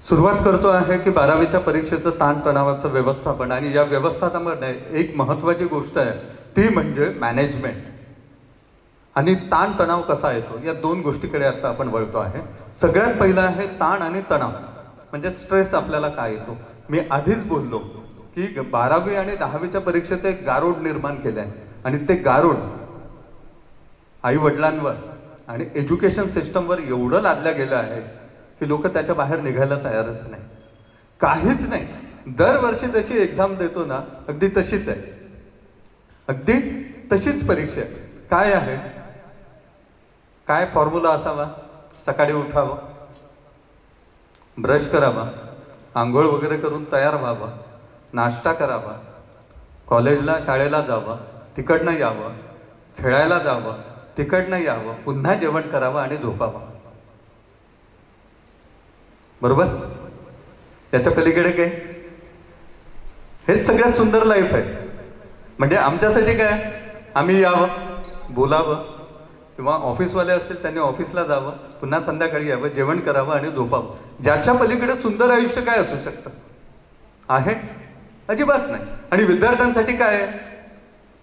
सुरुवात करतो आहे की 12वीच्या परीक्षेचं ताणतणावाचं व्यवस्थापन, आणि या व्यवस्थापनामध्ये एक महत्त्वाची गोष्ट आहे ती म्हणजे मॅनेजमेंट. आणि ताणतणाव कसा येतो या दोन गोष्टीकडे आता आपण वळतो आहे. सगळ्यात पहिलं आहे ताण आणि तणाव, म्हणजे स्ट्रेस आपल्याला काय येतो. मी आधीच बोललो की 12वी आणि 10वीच्या परीक्षेचं एक गारोड निर्माण केलं आहे, आणि ते गारोड आई वडिलांवर आणि एज्युकेशन सिस्टमवर एवढं लादलं गेलं आहे की लोक त्याच्या बाहेर निघायला तयारच नाही. काहीच नाही. दरवर्षी जशी एक्झाम देतो ना, अगदी तशीच आहे, अगदी तशीच परीक्षा आहे. काय आहे, काय फॉर्म्युला असावा? सकाळी उठावं, ब्रश करावा, आंघोळ वगैरे करून तयार व्हावं, नाश्ता करावा, कॉलेजला शाळेला जावं, तिकडनं यावं, खेळायला जावं, तिकडनं यावं, पुन्हा जेवण करावं आणि झोपावं. बरोबर? याच्या पलीकडे काय? हेच सगळ्यात सुंदर लाईफ आहे. म्हणजे आमच्यासाठी काय, आम्ही यावं, बोलावं, किंवा ऑफिसवाले असतील त्यांनी ऑफिसला जावं, पुन्हा संध्याकाळी यावं, जेवण करावं आणि झोपावं. ज्याच्या पलीकडे सुंदर आयुष्य काय असू शकतं? आहे? अजिबात नाही. आणि विद्यार्थ्यांसाठी काय आहे?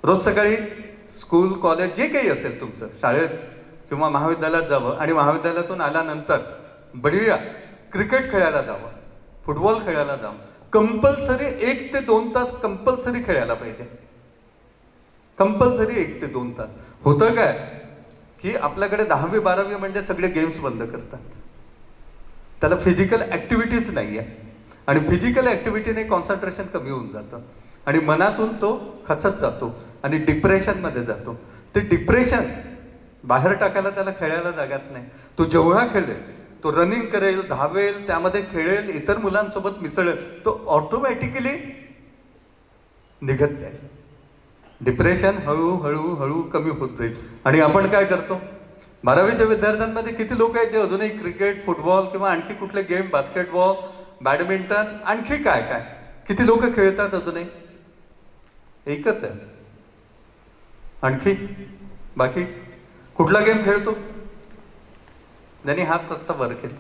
रोज सकाळी स्कूल, कॉलेज, जे काही असेल तुमचं, शाळेत किंवा महाविद्यालयात जावं, आणि महाविद्यालयातून आल्यानंतर बढिया क्रिकेट खेळायला जावं, फुटबॉल खेळायला जावं. कंपल्सरी 1 ते 2 तास कंपल्सरी खेळायला पाहिजे. कंपल्सरी 1 ते 2 तास. होतं काय की आपल्याकडे 10वी 12वी म्हणजे सगळे गेम्स बंद करतात. त्याला फिजिकल ऍक्टिव्हिटीज नाही आहे, आणि फिजिकल ऍक्टिव्हिटीने कॉन्सन्ट्रेशन कमी होऊन जातं, आणि मनातून तो खचत जातो आणि डिप्रेशनमध्ये जातो. ते डिप्रेशन बाहेर टाकायला त्याला खेळायला जागाच नाही. तो जेवढा खेळेल, तो रनिंग करेल, धावेल, त्यामध्ये खेळेल, इतर मुलांसोबत मिसळेल, तो ऑटोमॅटिकली निघत जाईल. डिप्रेशन हळूहळू हळू कमी होत जाईल. आणि आपण काय करतो? 12वीच्या विद्यार्थ्यांमध्ये किती लोक आहेत जे अजूनही क्रिकेट, फुटबॉल किंवा आणखी कुठले गेम, बास्केटबॉल, बॅडमिंटन, आणखी काय काय किती लोक खेळतात अजूनही? एकच आहे. आणखी बाकी कुठला गेम खेळतो? ज्यांनी हात आत्ता वर केला.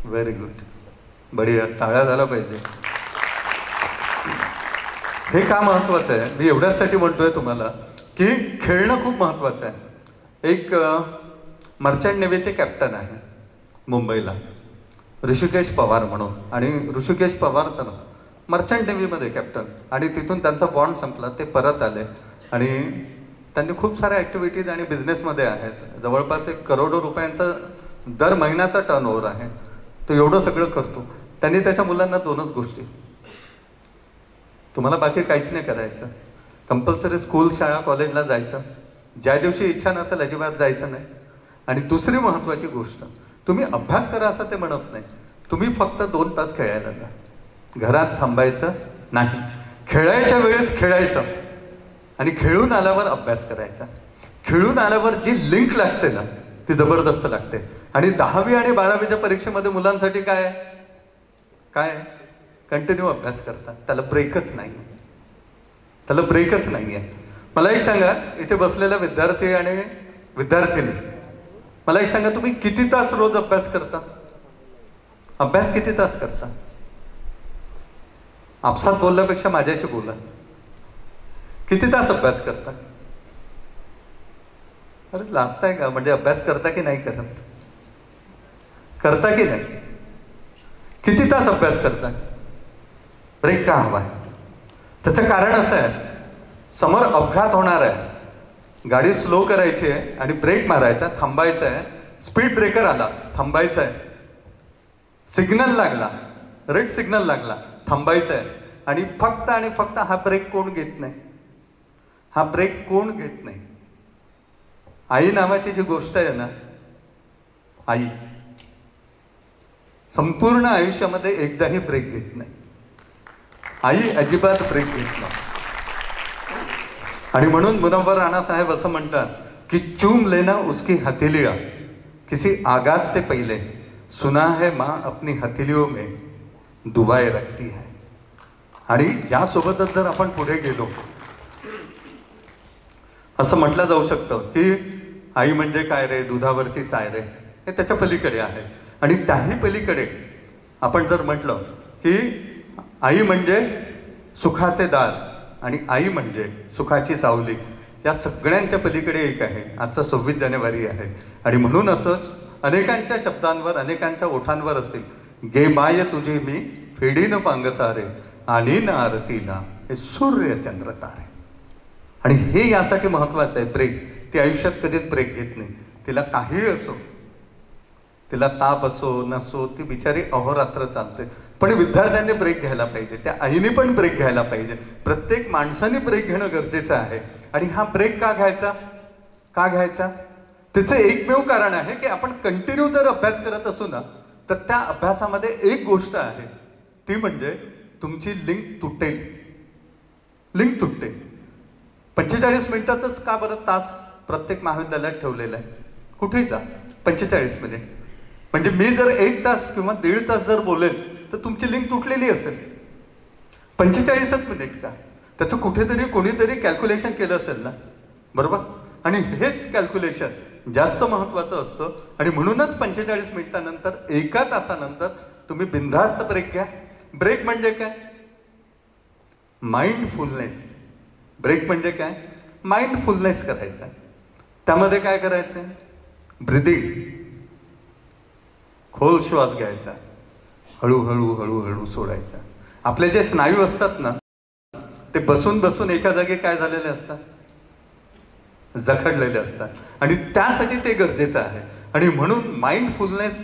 व्हेरी गुड, बढिया, टाळ्या झाला पाहिजे. हे का महत्वाचं आहे? मी एवढ्यासाठी म्हणतोय तुम्हाला की खेळणं खूप महत्वाचं आहे. एक मर्चंट नेव्हीचे कॅप्टन आहे मुंबईला, ऋषिकेश पवार म्हणून. आणि ऋषिकेश पवार सर मर्चंट नेव्हीमध्ये कॅप्टन, आणि तिथून त्यांचा बॉन्ड संपला, ते परत आले, आणि त्यांनी खूप साऱ्या ऍक्टिव्हिटीज आणि बिझनेसमध्ये आहेत. जवळपास 1 करोड रुपयांचा दर महिन्याचा टर्नओव्हर आहे. तो एवढं सगळं करतो. त्यांनी त्याच्या मुलांना 2च गोष्टी, तुम्हाला बाकी काहीच नाही करायचं, कंपल्सरी स्कूल, शाळा, कॉलेजला जायचं, ज्या दिवशी इच्छा नसेल अजिबात जायचं नाही. आणि दुसरी महत्वाची गोष्ट, तुम्ही अभ्यास करा असं ते म्हणत नाही, तुम्ही फक्त 2 तास खेळायला जा. घरात थांबायचं नाही, खेळायच्या वेळेस खेळायचं, आणि खेळून आल्यावर अभ्यास करायचा. खेळून आल्यावर जी लिंक लागते ना, ती जबरदस्त लागते. आणि 10वी आणि 12वीच्या परीक्षेमध्ये मुलांसाठी काय काय कंटिन्यू अभ्यास करतात, त्याला ब्रेकच नाही, त्याला ब्रेकच नाही आहे. मला एक सांगा, इथे बसलेल्या विद्यार्थी आणि विद्यार्थिनी, मला एक सांगा, तुम्ही किती तास रोज अभ्यास करता? अभ्यास किती तास करता? आपसात बोलल्यापेक्षा माझ्याशी बोला. किती तास अभ्यास करता? अरे लाजताय का? म्हणजे अभ्यास करता की नाही करत? करता की नाही? किती तास अभ्यास करता? ब्रेक का हवा आहे? त्याचं कारण असं आहे, समोर अपघात होणार आहे, गाडी स्लो करायची आहे आणि ब्रेक मारायचा, थांबायचं आहे, स्पीड ब्रेकर आला, थांबायचं आहे, सिग्नल लागला, रेड सिग्नल लागला, थांबायचं आहे. आणि फक्त हा ब्रेक कोण घेत नाही? हा ब्रेक कोण घेत नाही? आई नावाची जी गोष्ट आहे ना, आई संपूर्ण आयुष्यामध्ये एकदाही ब्रेक घेत नाही. आई अजिबात ब्रेक घेत नाही. आणि म्हणून मुनव्वर राणा साहेब असं म्हणतात की चूम लेना उसकी हथेलिया किसी आगाज से पहले सुना है माँ अपनी हथेलियों में दुआएं रखती है. आणि यासोबतच जर आपण पुढे गेलो, असं म्हटलं जाऊ शकतं की आई म्हणजे काय रे, दुधावरची साय रे, हे त्याच्या पलीकडे आहे. आणि त्याही पलीकडे आपण जर म्हटलं की आई म्हणजे सुखाचे दार आणि आई म्हणजे सुखाची सावली, या सगळ्यांच्या पलीकडे एक आहे. आजचा 26 जानेवारी आहे आणि म्हणून असंच अनेकांच्या शब्दांवर, अनेकांच्या ओठांवर असेल, गे माय तुझी मी फेडीन पांगसारे आणि न आरतीला हे सूर्य चंद्र तारे. आणि हे यासाठी महत्वाचं आहे. ब्रेक, ती आयुष्यात कधीच ब्रेक घेत नाही. तिला काही असो, तिला ताप असो नसो, ती बिचारी अहोरात्र चालते. पण विद्यार्थ्यांनी ब्रेक घ्यायला पाहिजे, त्या आईने पण ब्रेक घ्यायला पाहिजे. प्रत्येक माणसाने ब्रेक घेणं गरजेचं आहे. आणि हा ब्रेक का घ्यायचा, का घ्यायचा? त्याचं एकमेव कारण आहे की आपण कंटिन्यू जर अभ्यास करत असू ना, तर त्या अभ्यासामध्ये एक गोष्ट आहे, ती म्हणजे तुमची लिंक तुटेल. लिंक तुटते. 45 मिनिटाचंच का बरं तास प्रत्येक महाविद्यालयात ठेवलेलं आहे? कुठेही जा 45 मिनिट. म्हणजे मी जर 1 तास किंवा 1.5 तास जर बोलेल तर तुमची लिंक तुटलेली असेल. 45च मिनिट का? त्याचं कुठेतरी कोणीतरी कॅल्क्युलेशन केलं असेल ना, बरोबर? आणि हेच कॅल्क्युलेशन जास्त महत्वाचं असतं. आणि म्हणूनच 45 मिनिटानंतर, 1 तासानंतर तुम्ही बिनधास्त ब्रेक घ्या. ब्रेक म्हणजे काय? माइंडफुलनेस. ब्रेक म्हणजे काय? माइंडफुलनेस करायचा. त्यामध्ये काय करायचंय? ब्रिदिंग, खोल श्वास घ्यायचा, हळूहळू हळूहळू सोडायचा. आपले जे स्नायू असतात ना, ते बसून बसून एका जागी काय झालेले असतात? जखडलेले असतात. आणि त्यासाठी ते गरजेचं आहे. आणि म्हणून माइंडफुलनेस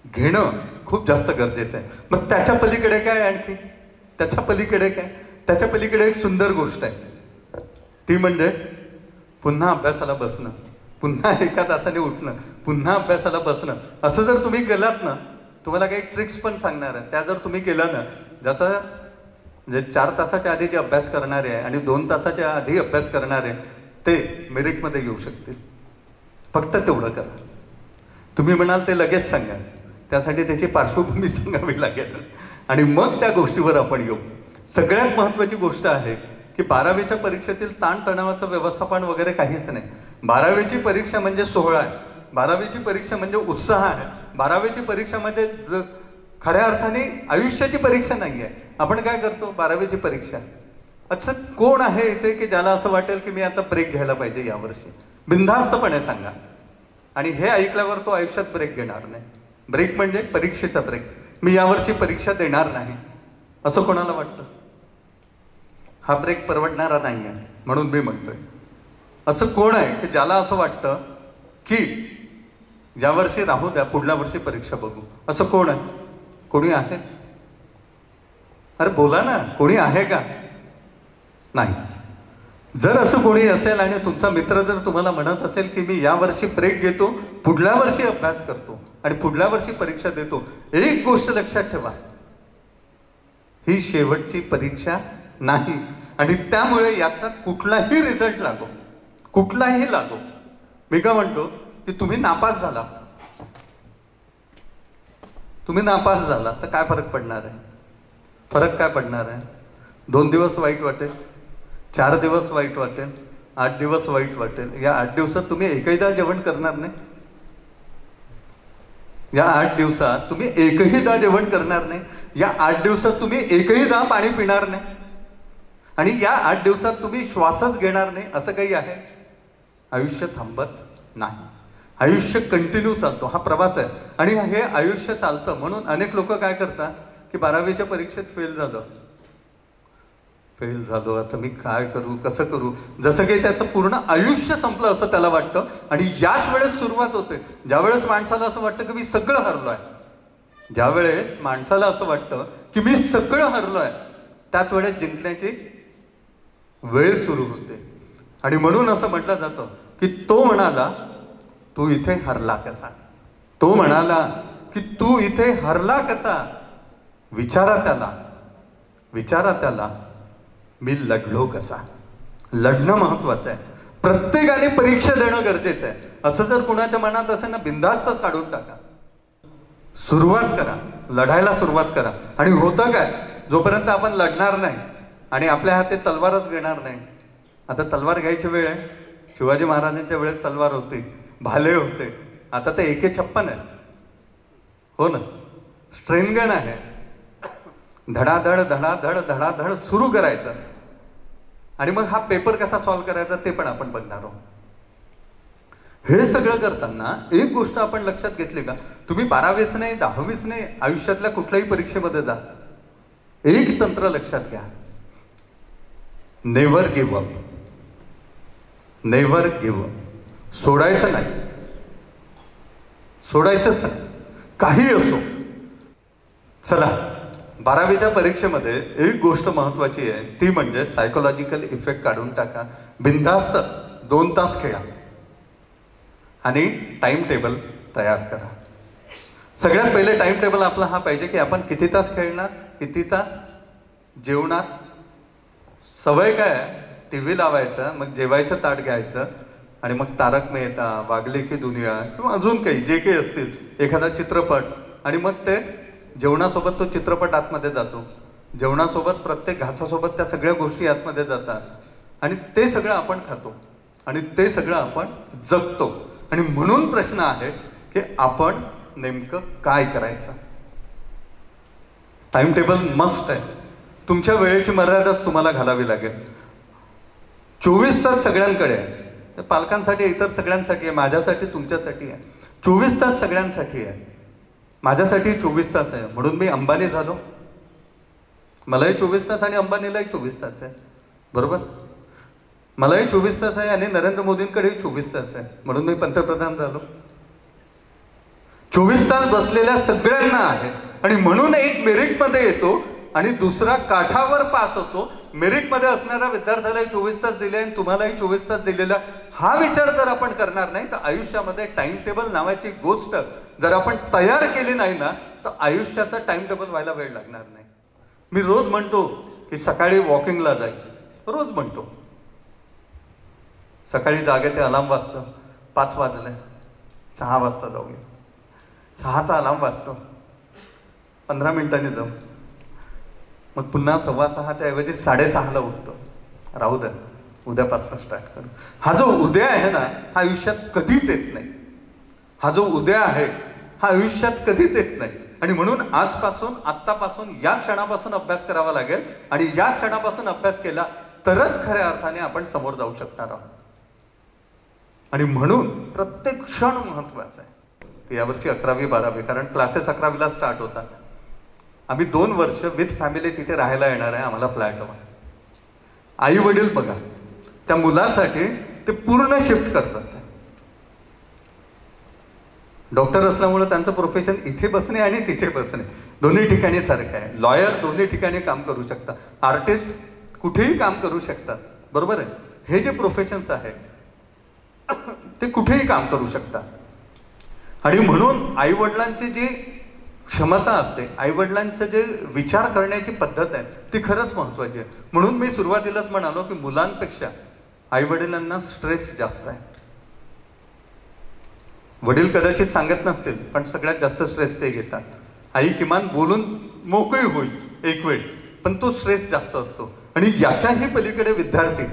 घेणं खूप जास्त गरजेचं आहे. मग त्याच्या पलीकडे काय? आणखी त्याच्या पलीकडे काय? त्याच्या पलीकडे एक सुंदर गोष्ट आहे, ती म्हणजे पुन्हा अभ्यासाला बसणं, पुन्हा 1 तासाने उठणं, पुन्हा अभ्यासाला बसणं. असं जर तुम्ही केलात ना, तुम्हाला काही ट्रिक्स पण सांगणार आहे. त्या जर तुम्ही केला ना, ज्याचा म्हणजे 4 तासाच्या आधी जे अभ्यास करणारे आहे आणि 2 तासाच्या आधी अभ्यास करणारे, ते मेरिटमध्ये येऊ शकतील. फक्त तेवढं करा. तुम्ही म्हणाल ते लगेच सांगा, त्यासाठी त्याची पार्श्वभूमी सांगावी लागेल आणि मग त्या गोष्टीवर आपण येऊ. सगळ्यात महत्वाची गोष्ट आहे की 12वीच्या परीक्षेतील ताणतणावाचं व्यवस्थापन वगैरे काहीच नाही. 12वीची परीक्षा म्हणजे सोहळा आहे. 12वीची परीक्षा म्हणजे उत्साह आहे. 12वीची परीक्षा म्हणजे खऱ्या अर्थाने आयुष्याची परीक्षा नाही आहे. आपण काय करतो? 12वीची परीक्षा. अच्छा, कोण आहे इथे की ज्याला असं वाटेल की मी आता ब्रेक घ्यायला पाहिजे यावर्षी? बिनधास्तपणे सांगा. आणि हे ऐकल्यावर तो आयुष्यात ब्रेक घेणार नाही. ब्रेक म्हणजे परीक्षेचा ब्रेक. मी यावर्षी परीक्षा देणार नाही असं कोणाला वाटतं? हा ब्रेक परवडणारा नाही आहे. म्हणून मी म्हणतोय, असं कोण आहे की ज्याला असं वाटतं की यावर्षी राहू द्या, पुढल्या वर्षी परीक्षा बघू? असं कोण आहे? कोणी आहे? अरे बोला ना, कोणी आहे का? नाही. जर असं कोणी असेल आणि तुमचा मित्र जर तुम्हाला म्हणत असेल की मी यावर्षी ब्रेक घेतो, पुढल्या वर्षी अभ्यास करतो आणि पुढल्या वर्षी परीक्षा देतो, एक गोष्ट लक्षात ठेवा, ही शेवटची परीक्षा नाही. आणि त्यामुळे याचा कुठलाही रिझल्ट लागो, कुठलाही लागो, मी काय म्हणतो की तुम्ही नापास झाला, तुम्ही नापास झाला तर काय फरक पडणार आहे? फरक काय पडणार आहे? 2 दिवस वाईट वाटेल, 4 दिवस वाईट वाटेल, 8 दिवस वाईट वाटेल. या 8 दिवसात तुम्ही एकहीदा जेवण करणार नाही. या 8 दिवसात तुम्ही एकहीदा जेवण करणार नाही. या 8 दिवसात तुम्ही एकहीदा पाणी पिणार नाही. आणि या 8 दिवसात तुम्ही श्वासच घेणार नाही. असं काही आहे? आयुष्य थांबत नाही. आयुष्य कंटिन्यू चालतो. हा प्रवास आहे. आणि हे आयुष्य चालतं म्हणून अनेक लोक काय करतात की 12वीच्या परीक्षेत फेल झालो, आता मी काय करू, कसं करू, जसं काही त्याचं पूर्ण आयुष्य संपलं असं त्याला वाटतं. आणि याच वेळेस सुरुवात होते ज्यावेळेस माणसाला असं वाटतं की मी सगळं हरलोय. ज्यावेळेस माणसाला असं वाटतं की मी सगळं हरलोय, त्याच वेळेस जिंकण्याची वेळ सुरू होते. आणि म्हणून असं म्हटलं जातं की तो म्हणाला तू इथे हरला कसा? तो म्हणाला की तू इथे हरला कसा? विचारा त्याला मी लढलो कसा? लढणं महत्वाचं आहे. प्रत्येकाने परीक्षा देणं गरजेचं आहे. असं जर कुणाच्या मनात असेल ना, बिनधास्तच काढून टाका. सुरुवात करा, लढायला सुरुवात करा. आणि होतं काय, जोपर्यंत आपण लढणार नाही आणि आपल्या हाती तलवारच घेणार नाही. आता तलवार घ्यायची वेळ आहे. शिवाजी महाराजांच्या वेळेस तलवार होती, भाले होते. आता ते AK-56 आहे. हो ना, स्ट्रेन गन आहे, धडाधड धडाधड धडाधड सुरू करायचं आणि मग हा पेपर कसा सॉल्व्ह करायचा ते पण आपण बघणार आहोत. हे सगळं करताना एक गोष्ट आपण लक्षात घेतली का, तुम्ही 12वीच नाही 10वीच नाही, आयुष्यातल्या कुठल्याही परीक्षेमध्ये जा, एक तंत्र लक्षात घ्या, never give up. Never give up. सोडायचं नाही, सोडायचंच नाही, काही असो. चला, 12वीच्या परीक्षेमध्ये एक गोष्ट महत्वाची आहे, ती म्हणजे सायकोलॉजिकल इफेक्ट काढून टाका. बिनधास्त 2 तास खेळा आणि टाइम टेबल तयार करा. सगळ्यात पहिले टाइम टेबल आपला हा पाहिजे की आपण किती तास खेळणार, किती तास जेवणार. सवय काय, टीव्ही लावायचं, मग जेवायचं ताट घ्यायचं आणि मग तारक मेहता, वागले की दुनिया किंवा अजून काही जे काही असतील, एखादा चित्रपट, आणि मग ते जेवणासोबत तो चित्रपट आतमध्ये जातो, जेवणासोबत प्रत्येक घासासोबत त्या सगळ्या गोष्टी आतमध्ये जातात आणि ते सगळं आपण खातो आणि ते सगळं आपण जगतो. आणि म्हणून प्रश्न आहे की आपण नेमकं काय करायचं. टाइम टेबल मस्ट आहे. तुमच्या वेळेची मर्यादाच तुम्हाला घालावी लागेल. 24 तास सगळ्यांकडे आहे, पालकांसाठी, इतर सगळ्यांसाठी आहे, माझ्यासाठी, तुमच्यासाठी आहे. 24 तास सगळ्यांसाठी आहे, माझ्यासाठी 24 तास आहे. म्हणून मी अंबानी झालो, मलाही 24 तास आणि अंबानीलाही 24 तास आहे, बरोबर. मलाही 24 तास आहे आणि नरेंद्र मोदींकडेही 24 तास आहे, म्हणून मी पंतप्रधान झालो. 24 तास बसलेल्या सगळ्यांना आहे आणि म्हणून एक मेरिटमध्ये येतो आणि दुसरा काठावर पास होतो. मेरिटमध्ये असणाऱ्या विद्यार्थ्यालाही 24 तास दिले आणि तुम्हालाही 24 तास दिलेला, हा विचार जर आपण करणार नाही तर आयुष्यामध्ये टाइम टेबल नावाची गोष्ट जर आपण तयार केली नाही ना, तर आयुष्याचा टाइम टेबल व्हायला वेळ लागणार नाही. मी रोज म्हणतो की सकाळी वॉकिंगला जाईल, रोज म्हणतो. सकाळी जागे ते अलार्म वाजतं, 5 वाजले, 6 वाजता जाऊया. 6चा अलार्म वाजतो, 15 मिनिटांनी जाऊ, मग पुन्हा 6:15च्या ऐवजी 6:30ला उठतो. राहू द्या, उद्यापासून स्टार्ट करू. हा जो उद्या आहे ना, हा आयुष्यात कधीच येत नाही. हा जो उद्या आहे हा आयुष्यात कधीच येत नाही. आणि म्हणून आजपासून, आत्तापासून, या क्षणापासून अभ्यास करावा लागेल आणि या क्षणापासून अभ्यास केला तरच खऱ्या अर्थाने आपण समोर जाऊ शकणार आहोत. आणि म्हणून प्रत्येक क्षण महत्वाचा आहे. यावर्षी 11वी 12वी, कारण क्लासेस 11वीला स्टार्ट होतात. आम्ही 2 वर्ष विथ फॅमिली तिथे राहायला येणार आहे, आम्हाला फ्लॅट हवा. आई वडील बघा, त्या मुलासाठी ते पूर्ण शिफ्ट करतात. डॉक्टर असल्यामुळे त्यांचं प्रोफेशन इथे बसणे आणि तिथे बसणे दोन्ही ठिकाणी सारखं आहे. लॉयर दोन्ही ठिकाणी काम करू शकतात, आर्टिस्ट कुठेही काम करू शकतात, बरोबर आहे. हे जे प्रोफेशन्स आहेत ते कुठेही काम करू शकतात. आणि म्हणून आई वडिलांची जी क्षमता असते, आई वडिलांचं जे विचार करण्याची पद्धत आहे ती खरंच महत्वाची आहे. म्हणून मी सुरुवातीलाच म्हणालो की मुलांपेक्षा आई वडिलांना स्ट्रेस जास्त आहे. वडील कदाचित सांगत नसतील पण सगळ्यात जास्त स्ट्रेस ते घेतात. आई किमान बोलून मोकळी होईल एक वेळ, पण तो स्ट्रेस जास्त असतो. आणि याच्याही पलीकडे विद्यार्थी,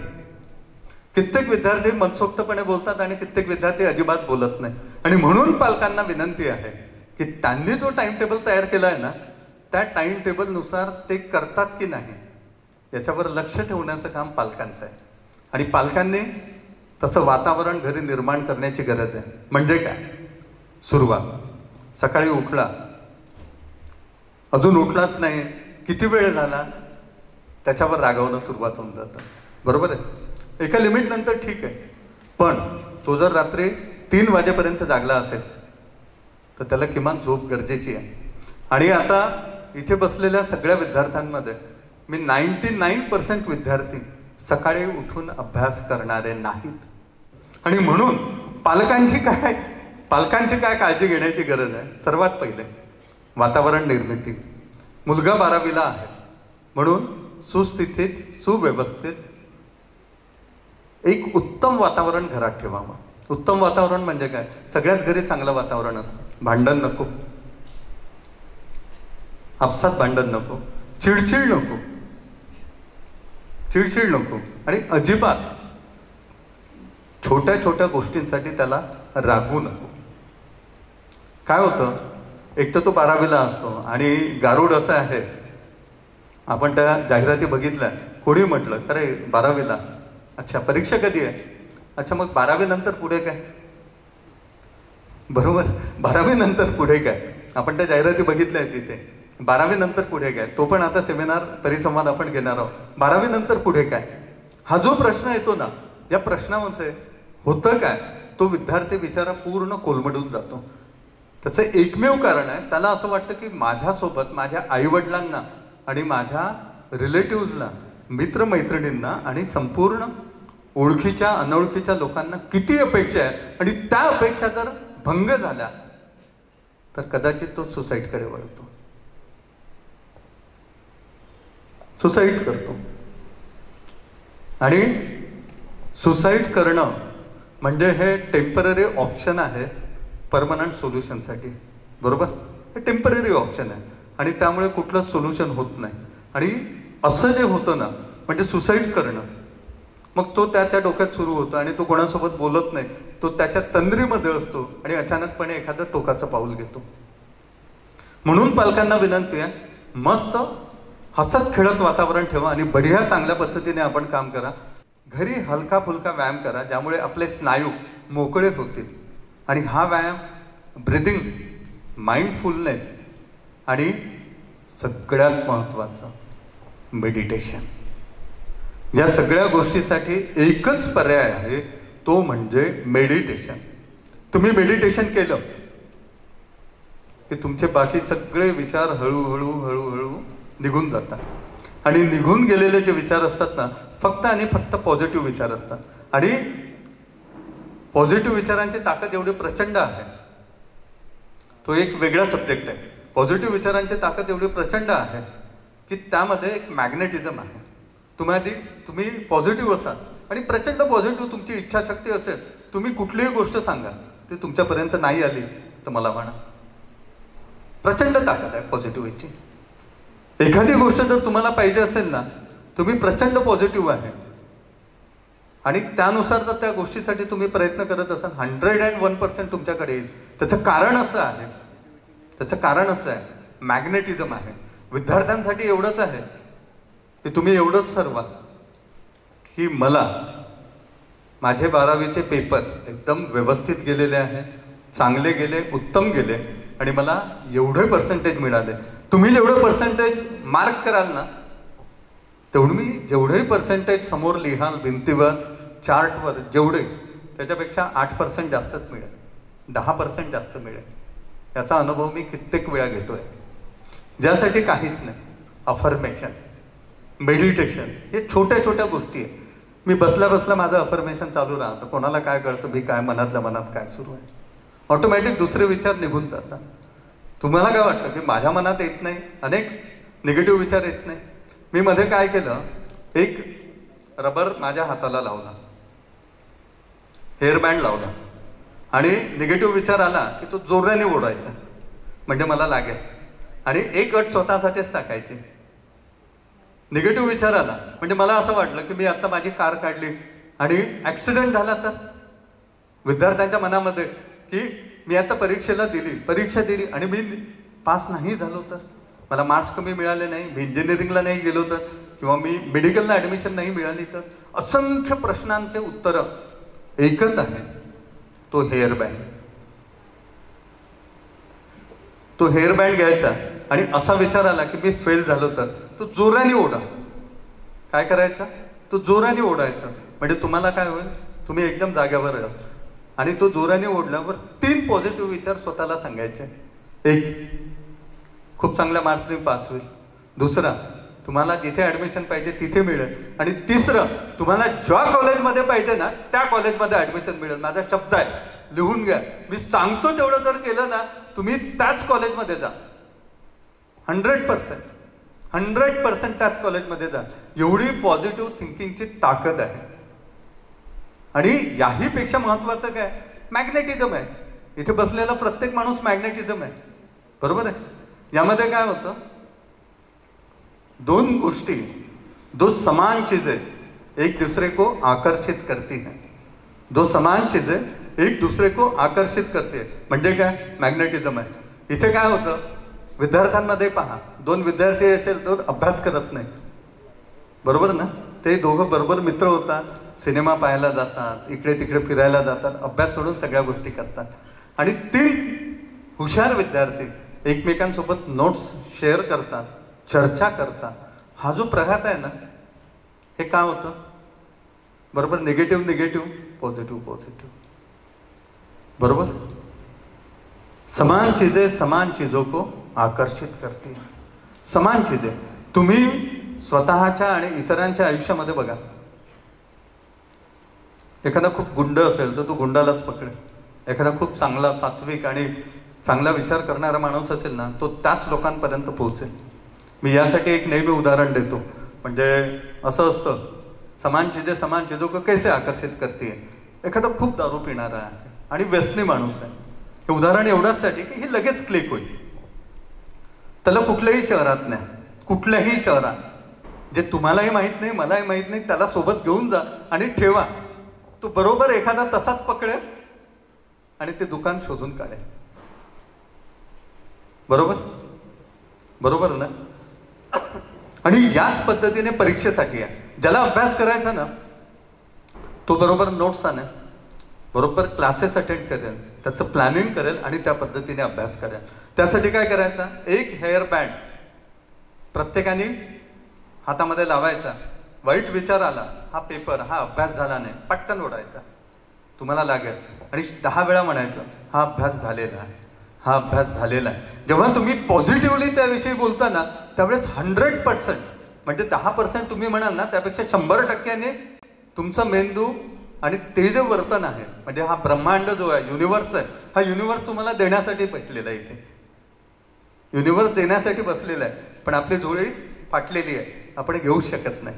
कित्येक विद्यार्थी मनसोक्तपणे बोलतात आणि कित्येक विद्यार्थी अजिबात बोलत नाही. आणि म्हणून पालकांना विनंती आहे की त्यांनी जो टाइम टेबल तयार केला आहे ना, त्या टाइम टेबल नुसार ते करतात की नाही याच्यावर लक्ष ठेवण्याचं काम पालकांचं आहे. आणि पालकांनी तसं वातावरण घरी निर्माण करण्याची गरज आहे. म्हणजे काय, सुरुवात सकाळी उठला, अजून उठलाच नाही, किती वेळ झाला, त्याच्यावर रागावणं सुरुवात होऊन जातं, बरोबर आहे. एका लिमिट नंतर ठीक आहे, पण तो जर रात्री 3 वाजेपर्यंत जागला असेल तर त्याला किमान झोप गरजेची आहे. आणि आता इथे बसलेल्या सगळ्या विद्यार्थ्यांमध्ये मी 99% विद्यार्थी सकाळी उठून अभ्यास करणारे नाहीत. आणि म्हणून पालकांची काय काळजी घेण्याची गरज आहे. सर्वात पहिले वातावरण निर्मिती. मुलगा 12वीला आहे म्हणून सुस्थितीत, सुव्यवस्थित एक उत्तम वातावरण घरात ठेवावं. उत्तम वातावरण म्हणजे काय, सगळ्याच घरी चांगलं वातावरण असतं. भांडण नको, आपसात भांडण नको, चिडचिड नको आणि अजिबात छोट्या छोट्या गोष्टींसाठी त्याला रागवू नको. काय होतं, एक तर तो 12वीला असतो आणि गारुड असं आहे, आपण त्या जाहिराती बघितल्या, कोणी म्हटलं अरे 12वीला, अच्छा परीक्षा कधी आहे, अच्छा मग 12वी नंतर पुढे काय, बरोबर 12वी नंतर पुढे काय, आपण त्या जाहिराती बघितल्या आहेत तिथे, 12वी नंतर पुढे काय, तो पण आता सेमिनार परिसंवाद आपण घेणार आहोत, 12वी नंतर पुढे काय, हा जो प्रश्न येतो ना, या प्रश्नामध्ये होतं काय, तो विद्यार्थी बिचारा पूर्ण कोलमडून जातो. त्याचं एकमेव कारण आहे, त्याला असं वाटतं की माझ्यासोबत माझ्या आईवडिलांना आणि माझ्या रिलेटिव्हजला, मित्रमैत्रिणींना आणि संपूर्ण ओळखीच्या अनोळखीच्या लोकांना किती अपेक्षा आहे, आणि त्या अपेक्षा जर भंग झाल्या तर कदाचित तो सुसाईडकडे वळतो, सुसाईड करतो. आणि सुसाईड करणं म्हणजे हे टेम्पररी ऑप्शन आहे परमनंट सोल्युशनसाठी, बरोबर, हे टेम्पररी ऑप्शन आहे आणि त्यामुळे कुठलं सोल्युशन होत नाही. आणि असं जे होतं ना, म्हणजे सुसाईड करणं, मग तो त्याच्या डोक्यात सुरू होतो आणि तो कोणासोबत बोलत नाही, तो त्याच्या तंद्रीमध्ये असतो आणि अचानकपणे एखादं टोकाचं पाऊल घेतो. म्हणून पालकांना विनंती आहे, मस्त हसत खेळत वातावरण ठेवा आणि बढिया चांगल्या पद्धतीने आपण काम करा. घरी हलका फुलका व्यायाम करा, ज्यामुळे आपले स्नायू मोकळे होतील. आणि हा व्यायाम, ब्रिदिंग, माइंडफुलनेस आणि सगळ्यात महत्वाचं मेडिटेशन, या सगळ्या गोष्टीसाठी एकच पर्याय आहे, तो म्हणजे मेडिटेशन. तुम्ही मेडिटेशन केलं की तुमचे बाकी सगळे विचार हळूहळू हळूहळू निघून जातात. आणि निघून गेलेले जे विचार असतात ना, फक्त आणि फक्त पॉझिटिव्ह विचार असतात. आणि पॉझिटिव्ह विचारांची ताकद एवढी प्रचंड आहे, तो एक वेगळा सब्जेक्ट आहे. पॉझिटिव्ह विचारांची ताकद एवढी प्रचंड आहे की त्यामध्ये एक मॅग्नेटिझम आहे. तुम्ही पॉझिटिव्ह असाल आणि प्रचंड पॉझिटिव्ह तुमची इच्छाशक्ती असेल, तुम्ही कुठलीही गोष्ट सांगा, ती तुमच्यापर्यंत नाही आली तर मला म्हणा. प्रचंड ताकद आहे पॉझिटिव्हची. एखादी गोष्ट जर तुम्हाला पाहिजे असेल ना, तुम्ही प्रचंड पॉझिटिव्ह आहे आणि त्यानुसार जर त्या गोष्टीसाठी तुम्ही प्रयत्न करत असाल, 101% तुमच्याकडे येईल. त्याचं कारण असं आहे, मॅग्नेटिझम आहे. विद्यार्थ्यांसाठी एवढंच आहे की तुम्ही एवढंच ठरवा की मला माझे 12वीचे पेपर एकदम व्यवस्थित गेलेले आहे, चांगले गेले, उत्तम गेले आणि मला एवढे पर्सेंटेज मिळाले. तुम्ही जेवढे पर्सेंटेज मार्क कराल ना, तेवढं मी जेवढे पर्सेंटेज समोर लिहाल भिंतीवर, चार्टवर, जेवढे, त्याच्यापेक्षा 8% जास्तच मिळेल, 10% जास्त मिळेल. याचा अनुभव मी कित्येक वेळा घेतोय. ज्यासाठी काहीच नाही, अफर्मेशन, मेडिटेशन, हे छोट्या छोट्या गोष्टी आहे. मी बसल्या बसल्या माझं अफर्मेशन चालू राहतं, कोणाला काय कळतं मी काय मनातल्या मनात काय सुरू आहे. ऑटोमॅटिक दुसरे विचार निघून जातात. तुम्हाला काय वाटतं की माझ्या मनात येत नाही, अनेक निगेटिव्ह विचार येत नाही. मी मध्ये काय केलं, एक रबर माझ्या हाताला लावला, हेअरबँड लावला आणि निगेटिव्ह विचार आला की तो जोराने ओढायचा म्हणजे मला लागेल, आणि एक अट स्वतःसाठीच टाकायची. निगेटिव्ह विचार आला म्हणजे मला असं वाटलं की मी आता माझी कार काढली आणि ऍक्सिडेंट झाला तर, विद्यार्थ्यांच्या मनामध्ये की मी आता परीक्षा दिली आणि मी पास नाही झालो तर, मला मार्क्स कमी मिळाले नाही, मी इंजिनिअरिंगला नाही गेलो तर, किंवा मी मेडिकलला ऍडमिशन नाही मिळाली तर, असंख्य प्रश्नांचे उत्तर एकच आहे, तो हेअरबँड. तो हेअरबँड घ्यायचा आणि असा विचार आला की मी फेल झालो तर, तो जोराने ओढा. काय करायचा, तो जोराने ओढायचा. म्हणजे तुम्हाला काय होईल, तुम्ही एकदम जाग्यावर राहा आणि तो जोराने ओढल्यावर 3 पॉझिटिव्ह विचार स्वतःला सांगायचे. एक, खूप चांगल्या मार्क्सने पास होईल. दुसरा, तुम्हाला जिथे ऍडमिशन पाहिजे तिथे मिळेल. आणि तिसरं, तुम्हाला ज्या कॉलेजमध्ये पाहिजे ना त्या कॉलेजमध्ये ऍडमिशन मिळेल. माझा शब्द आहे, लिहून घ्या. मी सांगतो तेवढं जर केलं ना, तुम्ही त्याच कॉलेजमध्ये जा. 100% त्याच कॉलेजमध्ये जा. एवढी पॉझिटिव्ह थिंकिंगची ताकद आहे. आणि याही पेक्षा महत्वाचं काय, मॅग्नेटिझम आहे. इथे बसलेला प्रत्येक माणूस मॅग्नेटिझम आहे, बरोबर आहे. यामध्ये काय होतं, 2 गोष्टी, 2 समान चीजें एक दूसरे को आकर्षित करती हैं. 2 समान चीजें एक दूसरे को आकर्षित करते हैं. म्हणजे काय, मॅग्नेटिझम आहे. इथे काय होतं, विद्यार्थ्यांमध्ये पहा, 2 विद्यार्थी असेल तर अभ्यास करत नाही, बरोबर ना? ते दोघं बरोबर मित्र होतात, सिनेमा पाहायला जातात, इकडे तिकडे फिरायला जातात, अभ्यास सोडून सगळ्या गोष्टी करतात. आणि 3 हुशार विद्यार्थी एकमेकांसोबत नोट्स शेअर करतात, चर्चा करतात. हा जो प्रघात आहे ना, हे काय होतं, बरोबर? निगेटिव्ह निगेटिव्ह, पॉझिटिव्ह पॉझिटिव्ह, बरोबर? समान चीजें समान चीजों को आकर्षित करते. समान चीजें तुम्ही स्वतःच्या आणि इतरांच्या आयुष्यामध्ये बघा. एखादा खूप गुंड असेल तर तो गुंडालाच पकडेल. एखादा खूप चांगला, सात्विक आणि चांगला विचार करणारा माणूस असेल ना, तो त्याच लोकांपर्यंत पोहोचेल. मी यासाठी एक नेहमी उदाहरण देतो. म्हणजे असं असतं, समान चीजें समान चीजों को कैसे आकर्षित करते. एखादा खूप दारू पिणारा आहे आणि व्यसनी माणूस आहे. हे उदाहरण एवढ्याचसाठी की हे लगेच क्लिक होईल. त्याला कुठल्याही शहरात नाही, कुठल्याही शहरात, जे तुम्हालाही माहित नाही, मलाही माहित नाही, त्याला सोबत घेऊन जा आणि ठेवा. तो बरोबर एखादा तसाच पकडेल आणि ते दुकान शोधून काढेल. बरोबर बरोबर ना? आणि याच पद्धतीने परीक्षेसाठी आहे. ज्याला अभ्यास करायचा ना, तो बरोबर नोट्स आणेल, बरोबर क्लासेस अटेंड करेल, त्याचं प्लॅनिंग करेल आणि त्या पद्धतीने अभ्यास करेल. त्यासाठी काय करायचं, एक हेअर बँड प्रत्येकाने हातामध्ये लावायचा. वाईट विचार आला, हा पेपर, हा अभ्यास झाला नाही, पटकन ओढायचा, तुम्हाला लागेल. आणि 10 वेळा म्हणायचं, हा अभ्यास झालेला आहे, हा अभ्यास झालेला आहे. जेव्हा तुम्ही पॉझिटिव्हली त्याविषयी बोलता ना, त्यावेळेस 100%, म्हणजे 10% तुम्ही म्हणाल ना, त्यापेक्षा 100% तुमचा मेंदू आणि ते जे वर्तन आहे, म्हणजे हा ब्रह्मांड जो आहे, युनिव्हर्स आहे, हा युनिव्हर्स तुम्हाला देण्यासाठी बसलेला आहे. इथे युनिव्हर्स देण्यासाठी बसलेला आहे, पण आपली झोळी फाटलेली आहे, आपण घेऊ शकत नाही.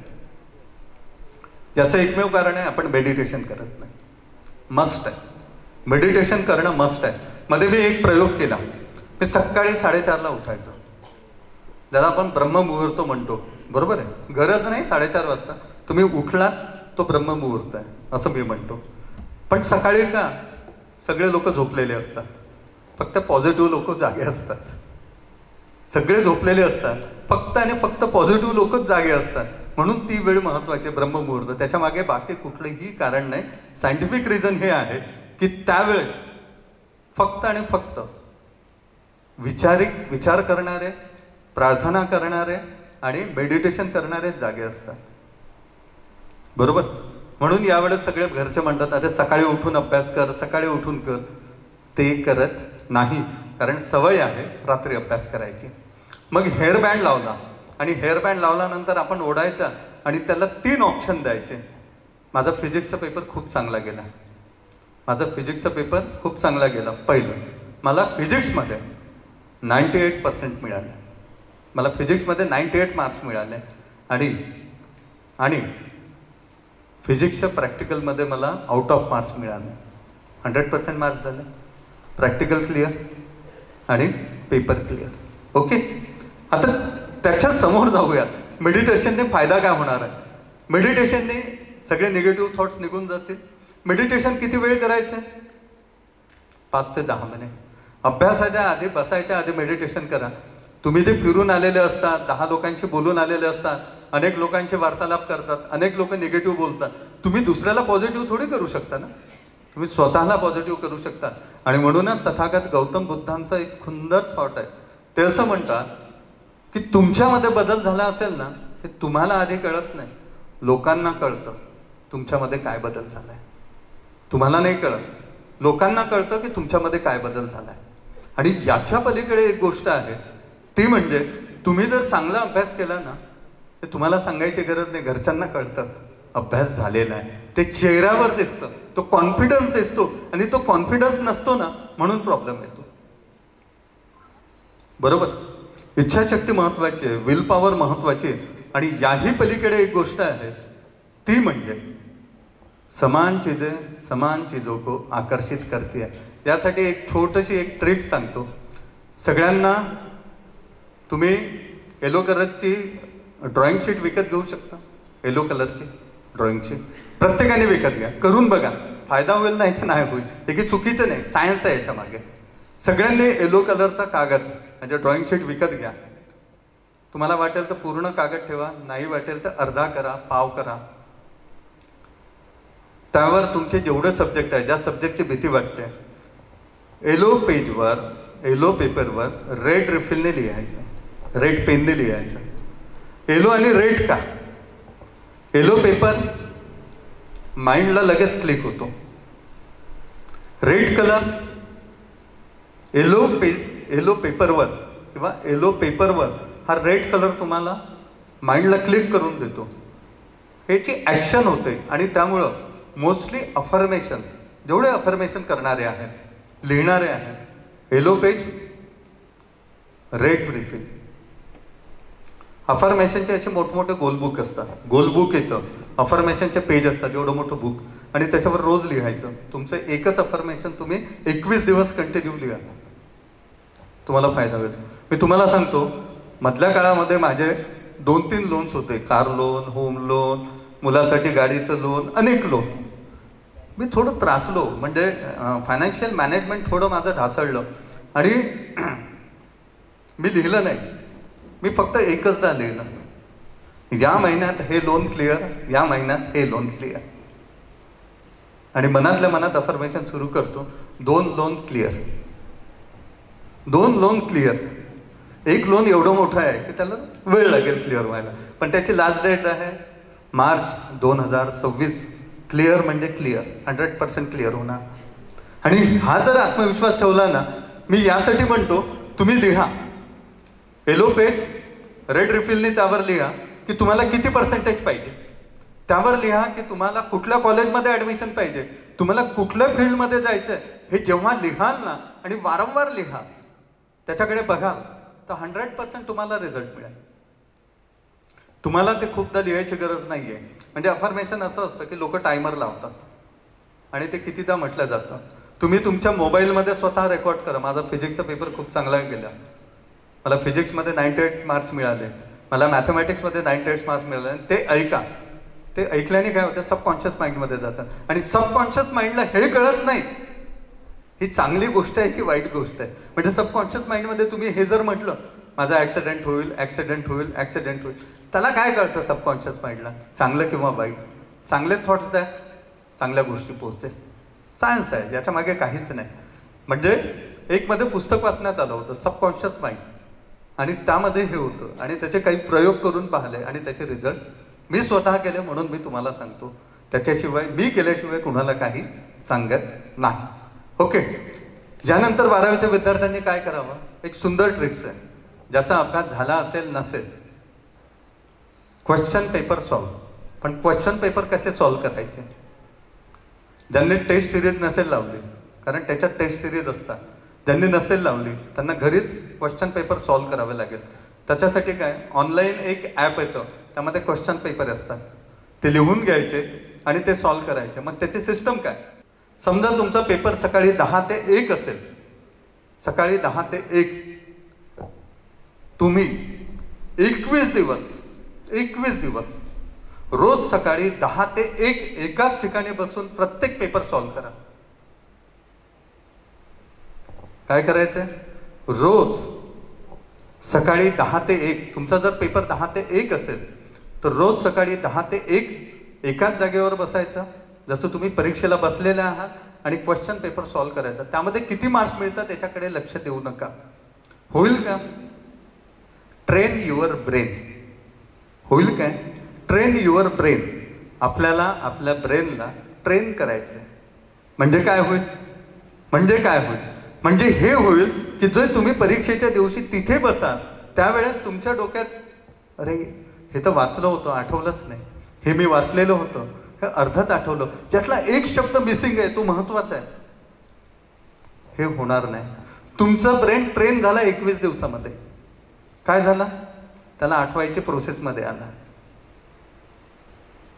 याचं एकमेव कारण आहे, आपण मेडिटेशन करत नाही. मस्ट आहे, मेडिटेशन करणं मस्ट आहे. मध्ये मी एक प्रयोग केला. मी सकाळी 4:30ला उठायचो, ज्याला आपण ब्रह्ममुहूर्त म्हणतो, बरोबर आहे? गरज नाही 4:30 वाजता, तुम्ही उठलात तो ब्रह्ममुहूर्त आहे असं मी म्हणतो. पण सकाळी का, सगळे लोक झोपलेले असतात, फक्त पॉझिटिव्ह लोक जागे असतात. सगळे झोपलेले असतात, फक्त आणि फक्त पॉझिटिव्ह लोकच जागे असतात. म्हणून ती वेळ महत्वाची, ब्रह्ममुहूर्त. त्याच्या मागे बाकी कुठलंही कारण नाही. सायंटिफिक रिझन हे आहे की त्यावेळेस फक्त आणि फक्त विचार करणारे, प्रार्थना करणारे आणि मेडिटेशन करणारे जागे असतात, बरोबर? म्हणून यावेळेस सगळे घरचे म्हणतात, अरे सकाळी उठून अभ्यास कर, सकाळी उठून कर. ते करत नाही, कारण सवय आहे रात्री अभ्यास करायची. मग हेअर बँड लावला, आणि हेअर बँड लावल्यानंतर आपण ओढायचा आणि त्याला 3 ऑप्शन द्यायचे. माझा फिजिक्सचा पेपर खूप चांगला गेला, माझा फिजिक्सचा पेपर खूप चांगला गेला. पहिलं, मला फिजिक्समध्ये 98% मिळाले, मला फिजिक्समध्ये 98 मार्क्स मिळाले. आणि फिजिक्सच्या प्रॅक्टिकलमध्ये मला आउट ऑफ मार्क्स मिळाले. 100% मार्क्स झाले, प्रॅक्टिकल क्लिअर आणि पेपर क्लिअर. ओके, आता त्याच्या समोर जाऊयात. मेडिटेशनने फायदा काय होणार आहे? मेडिटेशनने सगळे निगेटिव्ह थॉट्स निघून जातील. मेडिटेशन किती वेळ करायचं? 5 ते 10 मिनिट. अभ्यासाच्या आधी, बसायच्या आधी मेडिटेशन करा. तुम्ही जे फिरून आलेले असतात, 10 लोकांशी बोलून आलेले असतात, अनेक लोकांशी वार्तालाप करतात, अनेक लोक निगेटिव्ह बोलतात. तुम्ही दुसऱ्याला पॉझिटिव्ह थोडी करू शकता ना, तुम्ही स्वतःला पॉझिटिव्ह करू शकता. आणि म्हणूनच तथागत गौतम बुद्धांचा एक सुंदर थॉट आहे. ते असं म्हणतात की तुमच्यामध्ये बदल झाला असेल ना, हे तुम्हाला आधी कळत नाही, लोकांना कळतं तुमच्यामध्ये काय बदल झालाय. तुम्हाला नाही कळत, लोकांना कळतं की तुमच्यामध्ये काय बदल झालाय. आणि याच्या पलीकडे एक गोष्ट आहे, ती म्हणजे तुम्ही जर चांगला अभ्यास केला ना, ते तुम्हाला सांगायची गरज नाही, घरच्यांना कळतं अभ्यास झालेला आहे. ते चेहऱ्यावर दिसतं, तो कॉन्फिडन्स दिसतो. आणि तो कॉन्फिडन्स नसतो ना, म्हणून प्रॉब्लेम येतो, बरोबर? इच्छाशक्ती महत्वाची आहे, विल पॉवर महत्वाची आहे. आणि याही पलीकडे एक गोष्ट आहे, ती म्हणजे समान चीजें समान चीजों को आकर्षित करते है. यासाठी एक छोटीशी एक ट्रिक सांगतो सगळ्यांना. तुम्ही येलो कलरची ड्रॉइंग शीट विकत घेऊ शकता, येलो कलरची ड्रॉइंग शीट प्रत्येकाने विकत घ्या, करून बघा, फायदा होईल नाही तर नाही होईल. हे की चुकीचं नाही, सायन्स आहे याच्या मागे. सगळ्यांनी येलो कलरचा कागद म्हणजे ड्रॉइंग शीट विकत घ्या. तुम्हाला वाटेल तर पूर्ण कागद ठेवा, नाही वाटेल तर अर्धा करा, पाव करा. त्यावर तुमचे जेवढे सब्जेक्ट आहे, ज्या सब्जेक्टची भीती वाटते, येलो पेजवर, येलो पेपरवर रेड रिफिलने लिहायचं, रेड पेनने लिहायचं. येलो आणि रेड का? येलो पेपर माइंडला लगेच क्लिक होतो. रेड कलर येलो पेपरवर किंवा येलो पेपरवर हा रेड कलर तुम्हाला माइंडला क्लिक करून देतो. ह्याची ऍक्शन होते आणि त्यामुळं मोस्टली अफर्मेशन, जेवढे अफर्मेशन करणारे आहेत, लिहिणारे आहेत, येलो पेज रेड रिफिल. अफर्मेशनचे असे मोठमोठे गोलबुक असतात, गोलबुक येतं, अफर्मेशनचे पेज असतात एवढं मोठं बुक, आणि त्याच्यावर रोज लिहायचं. तुमचं एकच अफर्मेशन तुम्ही 21 दिवस कंटिन्यू लिहा, तुम्हाला फायदा होईल. मी तुम्हाला सांगतो, मधल्या काळामध्ये माझे 2-3 लोन्स होते, कार लोन, होम लोन, मुलासाठी गाडीचं लोन, अनेक लोन. मी थोडं त्रासलो, म्हणजे फायनान्शियल मॅनेजमेंट थोडं माझं ढासळलं आणि मी लिहिलं नाही. मी फक्त एकचदा लिहिलं, या महिन्यात हे लोन क्लिअर, या महिन्यात हे लोन क्लिअर. आणि मनातल्या मनात अफर्मेशन सुरू करतो, 2 लोन क्लिअर, 2 लोन क्लिअर. एक लोन एवढं मोठं आहे की त्याला वेळ लागेल क्लिअर व्हायला, पण त्याची लास्ट डेट आहे मार्च 2026. क्लिअर म्हणजे क्लिअर, 100% क्लिअर होणार. आणि हा जर आत्मविश्वास ठेवला ना, मी यासाठी म्हणतो तुम्ही लिहा, येलो पेज रेड रिफिलने त्यावर लिहा की तुम्हाला किती पर्सेंटेज पाहिजे, त्यावर लिहा की तुम्हाला कुठल्या कॉलेजमध्ये ऍडमिशन पाहिजे, तुम्हाला कुठल्या फील्डमध्ये जायचंय. हे जेव्हा लिहाल ना आणि वारंवार लिहा, त्याच्याकडे बघाल तर 100% तुम्हाला रिझल्ट मिळेल. तुम्हाला ते खूपदा लिहायची गरज नाहीये. म्हणजे अफर्मेशन असं असतं की लोक टायमर लावतात आणि ते कितीदा म्हटलं जातं. तुम्ही तुमच्या मोबाईलमध्ये स्वतः रेकॉर्ड करा. माझा फिजिक्सचा पेपर खूप चांगला गेला, मला फिजिक्समध्ये 98 मार्क्स मिळाले, मला मॅथमॅटिक्समध्ये 98 मार्क्स मिळाले. ते ऐका, ते ऐकल्याने काय होतं, सबकॉन्शियस माइंडमध्ये जातं. आणि सबकॉन्शियस माइंडला हे कळत नाही ही चांगली गोष्ट आहे की वाईट गोष्ट आहे. म्हणजे सबकॉन्शियस माइंडमध्ये तुम्ही हे जर म्हटलं माझा ऍक्सिडेंट होईल, ऍक्सिडेंट होईल, ऍक्सिडेंट होईल, त्याला काय कळतं सबकॉन्शियस माइंडला, चांगलं किंवा वाईट? चांगले थॉट्स द्या, चांगल्या गोष्टी पोहोचते. सायन्स आहे, याच्या मागे काहीच नाही. म्हणजे एक मध्ये पुस्तक वाचण्यात आलं होतं सबकॉन्शियस माइंड, आणि त्यामध्ये हे होतं आणि त्याचे काही प्रयोग करून पाहिले आणि त्याचे रिझल्ट मी स्वतः केले, म्हणून मी तुम्हाला सांगतो. त्याच्याशिवाय मी केल्याशिवाय कुणाला काही सांगत नाही. ओके. यानंतर 12वीच्या विद्यार्थ्यांनी काय करावं, एक सुंदर ट्रिक्स आहे ज्याचा अभ्यास झाला असेल नसेल. Question paper solve. पण क्वेश्चन पेपर कसे सॉल्व्ह करायचे? ज्यांनी टेस्ट सिरीज नसेल लावली, कारण त्याच्यात टेस्ट सिरीज असतात, ज्यांनी नसेल लावली त्यांना घरीच क्वेश्चन पेपर सॉल्व्ह करावे लागेल. त्याच्यासाठी काय, ऑनलाईन एक ॲप येतं, त्यामध्ये क्वेश्चन पेपर असतात, ते लिहून घ्यायचे आणि ते सॉल्व्ह करायचे. मग त्याची सिस्टम काय, समजा तुमचा पेपर सकाळी 10 ते 1 असेल, सकाळी 10 ते 1 तुम्ही 21 दिवस रोज सकाळी 10 ते 1 एकाच ठिकाणी बसून प्रत्येक पेपर सॉल्व्ह करा. काय करायचंय, रोज सकाळी 10 ते 1, तुमचा जर पेपर 10 ते 1 असेल तर रोज सकाळी 10 ते 1 एकाच जागेवर बसायचं, जसं तुम्ही परीक्षेला बसलेले आहात, आणि क्वेश्चन पेपर सॉल्व्ह करायचा. त्यामध्ये किती मार्क्स मिळतात त्याच्याकडे लक्ष देऊ नका. होईल का? Train your brain. होईल काय? Train your brain. आपल्याला आपल्या ब्रेनला ट्रेन करायचंय. म्हणजे काय होईल, म्हणजे हे होईल की जे तुम्ही परीक्षेच्या दिवशी तिथे बसाल त्यावेळेस तुमच्या डोक्यात, अरे हे तर वाचलं होतं, आठवलंच नाही, हे मी वाचलेलं होतं, हे अर्धच आठवलं, त्यातला एक शब्द मिसिंग आहे, तो महत्वाचा आहे, हे होणार नाही. तुमचं ब्रेन ट्रेन झाला 21 दिवसामध्ये. काय झाला, त्याला आठवायची प्रोसेसमध्ये आला,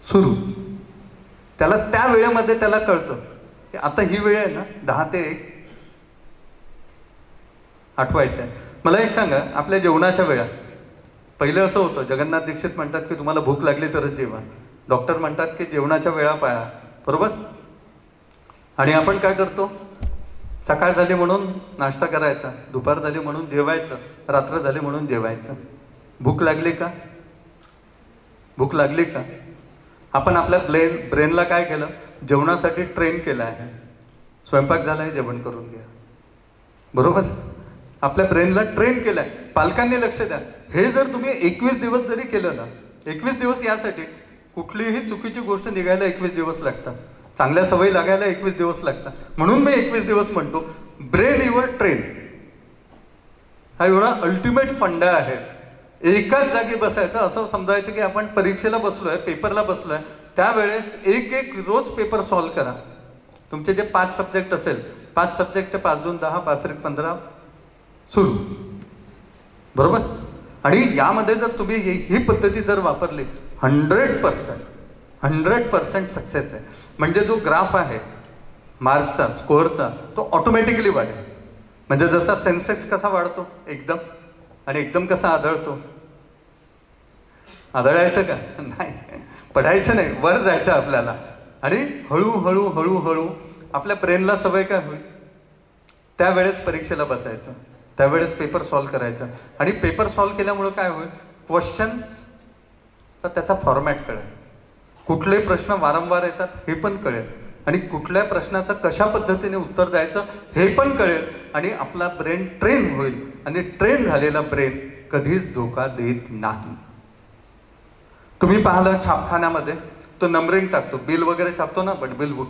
सुरू. त्याला त्या वेळेमध्ये त्याला कळतं की आता ही वेळ आहे ना 10 ते 1 आठवायचं आहे. मला एक सांगा, आपल्या जेवणाच्या वेळा पहिलं असं होतं, जगन्नाथ दीक्षित म्हणतात की तुम्हाला भूक लागली तरच जेवा, डॉक्टर म्हणतात की जेवणाच्या वेळा पाळा, बरोबर? आणि आपण काय करतो, सकाळ झाली म्हणून नाश्ता करायचा, दुपार झाली म्हणून जेवायचं, रात्र झाली म्हणून जेवायचं. भूक लागली का? भूक लागली का? आपण आपल्या ब्रेनला काय केलं? जेवणासाठी ट्रेन केलं आहे. स्वयंपाक झालाय, जेवण करून घ्या. बरोबर? आपल्या ब्रेनला ट्रेन केलंय. पालकांनी लक्ष द्या. हे जर तुम्ही 21 दिवस जरी केलं ना, 21 दिवस, यासाठी कुठलीही चुकीची गोष्ट निघायला 21 दिवस लागतात, चांगल्या सवयी लागायला 21 दिवस लागतात. म्हणून मी 21 दिवस म्हणतो. ब्रेन युअर ट्रेन हा एवढा अल्टिमेट फंडा आहे. एकाच जागी बसायचं. असं समजायचं की आपण परीक्षेला बसलोय, पेपरला बसलोय, त्यावेळेस एक एक रोज पेपर सॉल्व्ह करा. तुमचे जे 5 सब्जेक्ट असेल, 5 सब्जेक्ट 5 2 10 5 3 15 सुरू. बरोबर? आणि यामध्ये जर तुम्ही ही पद्धती जर वापरली, 100% सक्सेस आहे. म्हणजे जो ग्राफ आहे मार्क्सचा, स्कोअरचा, तो ऑटोमॅटिकली वाढेल. म्हणजे जसा सेन्सेक्स कसा वाढतो एकदम, आणि एकदम कसा आदळतो. आदळायचं का? नाही, पडायचं नाही, वर जायचं आपल्याला. आणि हळूहळू हळूहळू आपल्या ब्रेनला सवय काय होईल? त्यावेळेस परीक्षेला बसायचं, त्यावेळेस पेपर सॉल्व्ह करायचा. आणि पेपर सॉल्व्ह केल्यामुळे काय होईल? क्वेश्चन त्याचा फॉर्मॅट कळेल, कुठले प्रश्न वारंवार येतात हे पण कळेल, आणि कुठल्या प्रश्नाचं कशा पद्धतीने उत्तर द्यायचं हे पण कळेल. आणि आपला ब्रेन ट्रेन होईल. आणि ट्रेन झालेला ब्रेन कधीच धोका देत नाही. तुम्ही पाहिलं छापखान्यामध्ये तो नंबरिंग टाकतो, बिल वगैरे छापतो ना आपण, बिल बुक,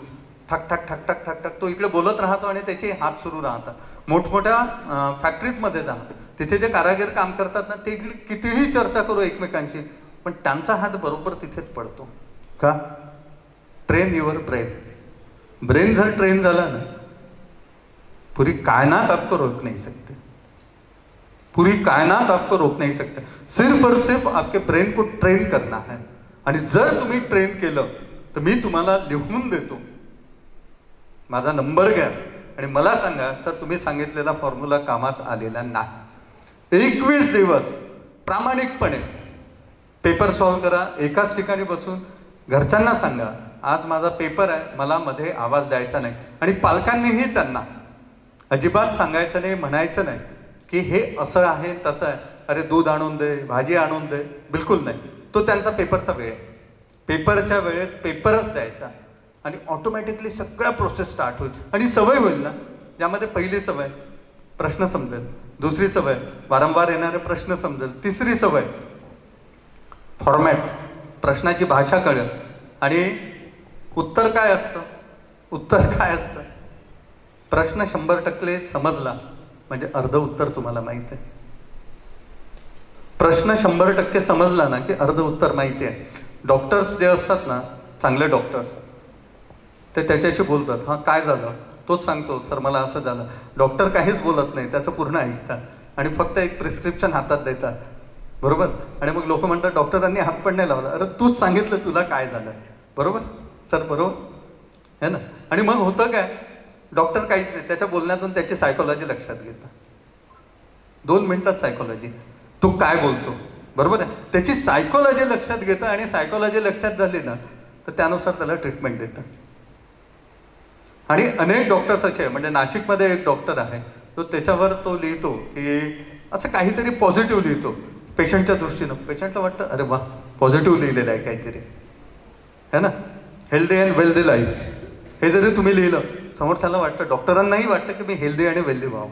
ठक ठक ठक ठक ठक ठक, तो इकडे बोलत राहतो आणि त्याचे हात सुरू राहतात. मोठमोठ्या फॅक्टरीजमध्ये जा, तिथे जे कारागीर काम करतात ना, ते इकडे कितीही चर्चा करू एकमेकांची, पण त्यांचा हात बरोबर तिथेच पडतो. का? Train your brain. ब्रेन जर ट्रेन झाला ना, पूरी कायनात आपको रोक नहीं सकते. पूरी कायनात आपको रोक नहीं सकते. सिर्फ और सिर्फ आपके ब्रेन को ट्रेन करना है. आणि जर तुम्ही ट्रेन केलं तर मी तुम्हाला लिहून देतो, माझा नंबर घ्या आणि मला सांगा, सर तुम्ही सांगितलेला फॉर्म्युला कामात आलेला नाही. 21 दिवस प्रामाणिकपणे पेपर सॉल्व्ह करा. एकाच ठिकाणी बसून घरच्यांना सांगा, आज माझा पेपर आहे, मला मध्ये आवाज द्यायचा नाही. आणि पालकांनीही त्यांना अजिबात सांगायचं नाही, म्हणायचं नाही की हे असं आहे तसं आहे, अरे दूध आणून दे, भाजी आणून दे, बिलकुल नाही. तो त्यांचा पेपरचा वेळ आहे. पेपरच्या वेळेत पेपरच द्यायचा आणि ऑटोमॅटिकली सगळ्या प्रोसेस स्टार्ट होईल. आणि सवय होईल ना, ज्यामध्ये पहिली सवय प्रश्न समजेल, दुसरी सवय वारंवार येणारे प्रश्न समजेल, तिसरी सवय फॉर्मॅट, प्रश्नाची भाषा कळेल. आणि उत्तर काय असतं? उत्तर काय असतं? प्रश्न 100% समजला म्हणजे अर्ध उत्तर तुम्हाला माहित आहे. प्रश्न 100% समजला ना की अर्ध उत्तर माहिती आहे. डॉक्टर्स जे असतात ना, चांगले डॉक्टर्स, ते त्याच्याशी बोलतात. हा काय झालं? तोच सांगतो, सर मला असं झालं. डॉक्टर काहीच बोलत नाही, त्याचं पूर्ण ऐकतात आणि फक्त एक प्रिस्क्रिप्शन हातात देतात. बरोबर? आणि मग लोक म्हणतात डॉक्टरांनी हात पण नाही लावला. अरे तूच सांगितलं तुला काय झालं. बरोबर सर? बरोबर है ना? आणि मग होतं काय? डॉक्टर काहीच नाही, त्याच्या बोलण्यातून त्याची सायकोलॉजी लक्षात घेतात. 2 मिनिटात सायकोलॉजी, तो काय बोलतो. बरोबर आहे? त्याची सायकोलॉजी लक्षात घेतं आणि सायकोलॉजी लक्षात झाली ना तर त्यानुसार त्याला ट्रीटमेंट देतं. आणि अनेक डॉक्टर्स असे, म्हणजे नाशिकमध्ये एक डॉक्टर आहे, तो त्याच्यावर तो लिहितो की असं काहीतरी पॉझिटिव्ह लिहितो पेशंटच्या दृष्टीनं. पेशंटला वाटतं अरे वा, पॉझिटिव्ह लिहिलेलं आहे काहीतरी, है ना, हेल्दी अँड वेल्दी लाईफ. हे जरी तुम्ही लिहिलं, समोरच्याला वाटतं, डॉक्टरांनाही वाटतं की मी हेल्दी आणि वेल्दी व्हावं.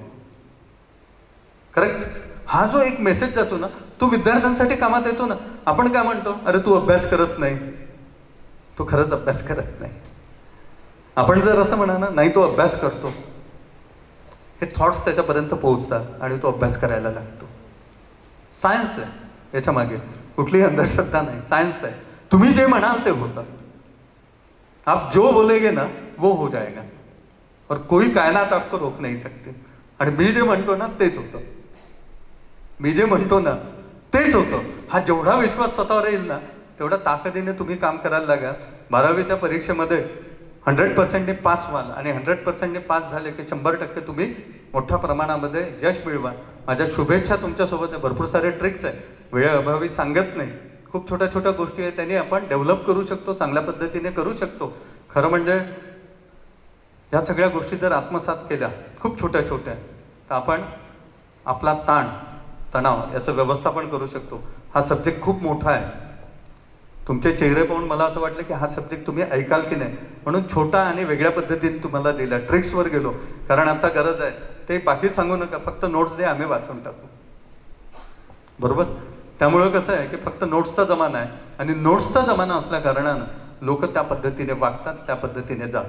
करेक्ट? हा जो एक मेसेज जातो ना, तो विद्यार्थ्यांसाठी कामात येतो ना. आपण काय म्हणतो? अरे तू अभ्यास करत नाही. तो खरंच अभ्यास करत नाही. आपण जर असं म्हणा ना, नाही तो अभ्यास करतो, हे थॉट्स त्याच्यापर्यंत पोहोचतात आणि तो अभ्यास करायला लागतो. सायन्स आहे याच्या मागे, कुठलीही अंधश्रद्धा नाही, सायन्स आहे. तुम्ही जे म्हणाल ते होतं. आप जो बोलेगे ना वो हो जाएगा और कोई कायनात आपको रोक नहीं सकते. आणि मी जे म्हणतो ना तेच होतं. मी जे म्हणतो ना तेच होतं. हा जेवढा विश्वास स्वतःवर येईल ना, तेवढ्या ताकदीने तुम्ही काम करायला लागा. 12वीच्या परीक्षेमध्ये 100% पास व्हाल आणि 100% पास झाले की 100% तुम्ही मोठ्या प्रमाणामध्ये यश मिळवा. माझ्या शुभेच्छा तुमच्यासोबत आहे. भरपूर सारे ट्रिक्स आहे, वेळेअभावी सांगत नाही. खूप छोट्या छोट्या गोष्टी आहेत, त्यांनी आपण डेव्हलप करू शकतो, चांगल्या पद्धतीने करू शकतो. खरं म्हणजे या सगळ्या गोष्टी जर आत्मसात केल्या खूप छोट्या छोट्या, तर आपण आपला तणाव याचं व्यवस्थापन करू शकतो. हा सब्जेक्ट खूप मोठा आहे. तुमचे चेहरे पाहून मला असं वाटलं की हा सब्जेक्ट तुम्ही ऐकाल की नाही, म्हणून छोटा आणि वेगळ्या पद्धतीने तुम्हाला दिला. ट्रिक्सवर गेलो, कारण आता गरज आहे. ते बाकी सांगू नका, फक्त नोट्स दे, आम्ही वाचून टाकू. बरोबर. त्यामुळं कसं आहे की फक्त नोट्सचा जमाना आहे, आणि नोट्सचा जमाना असल्या कारणानं लोक त्या पद्धतीने वागतात, त्या पद्धतीने जातात.